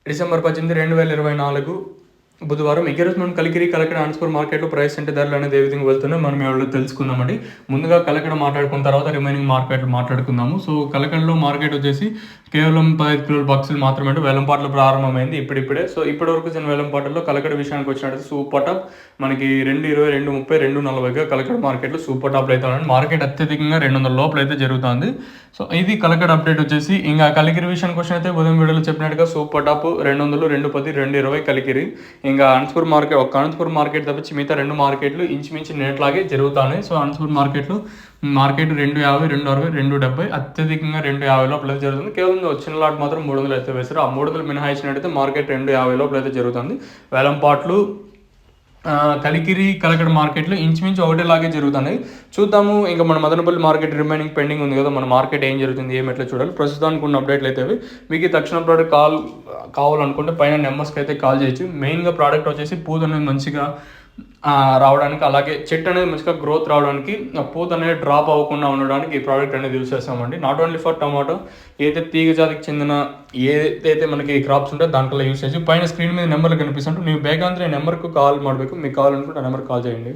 December 18, 2024 బుధవారం. ఈ రోజు మనం కలికిరి కలకడ ఆన్స్పూర్ మార్కెట్లో ప్రైస్ అంటే ధరలు అనేది ఏ విధంగా వెళ్తున్నాయి మనం ఎవరో తెలుసుకుందామండి. ముందుగా కలకడ మాట్లాడుకున్న తర్వాత రిమైనింగ్ మార్కెట్లు మాట్లాడుకుందాము. సో కలకడలో మార్కెట్ వచ్చేసి కేవలం 15 కిలోల బాక్సులు మాత్రమే వేలంపాటలు ప్రారంభమైంది ఇప్పుడిప్పుడే. సో ఇప్పటి వరకు చిన్న వేలంపాటల్లో కలకడ విషయానికి వచ్చినట్టు సూపర్ టాప్ మనకి 220, 230, 240గా కలకడ మార్కెట్లో సూపర్ టాప్లు అయితే ఉన్నాయి. మార్కెట్ అత్యధికంగా 200 లోపల అయితే జరుగుతుంది. సో ఇది కలకడ అప్డేట్ వచ్చేసి. ఇంకా కలికిరి విషయానికి వచ్చిన అయితే ఉదయం వీడియోలో చెప్పినట్టుగా సూపర్ టాప్ 200, 210, 220 కలికిరి. ఇంకా అనంతపూర్ మార్కెట్, ఒక అనంతపూర్ మార్కెట్ తప్పించి మిగతా 2 మార్కెట్లు ఇంచుమించు నేట్లాగే జరుగుతున్నాయి. సో అనంతపూర్ మార్కెట్ 250, 260, 270 అత్యధికంగా 250 లోపల అయితే జరుగుతుంది. కేవలం వచ్చిన లాట్ మాత్రం 300 అయితే వేస్తారు. ఆ 300 మినహాయించినట్టయితే మార్కెట్ 250 లోపల అయితే జరుగుతుంది. వేలంపాట్లు కలికిరి కలకడ మార్కెట్లో ఇంచుమించు ఒకటేలాగే జరుగుతున్నాయి. చూద్దాము. ఇంకా మన మదనపల్లి మార్కెట్ రిమైనింగ్ పెండింగ్ ఉంది కదా, మన మార్కెట్ ఏం జరుగుతుంది ఏం ఎట్లా చూడాలి. ప్రస్తుతానికి ఉన్న అప్డేట్లు అయితే మీకు తక్షణ ప్రోడక్ట్ కావాలనుకుంటే పైన నెంబర్స్కి అయితే కాల్ చేయొచ్చు. మెయిన్గా ప్రోడక్ట్ వచ్చేసి పూత అనేది మంచిగా రావడానికి, అలాగే చెట్టు అనేది మంచిగా గ్రోత్ రావడానికి, పూత అనేది డ్రాప్ అవ్వకుండా ఉండడానికి ఈ ప్రోడక్ట్ అనేది యూస్ చేస్తామండి. నాట్ ఓన్లీ ఫర్ టమాటో, ఏదైతే తీగ జాతికి చెందిన ఏదైతే మనకి క్రాప్స్ ఉంటే దాంట్లో యూస్ చేసి పైన స్క్రీన్ మీద నెంబర్లు కనిపిస్తుంటే ನೀವು ಬೇಕಂದ್ರೆ నెంబర్కు కాల్ ಮಾಡಬೇಕು. మీకు కావాలనుకుంటే ఆ నెంబర్కి కాల్ చేయండి.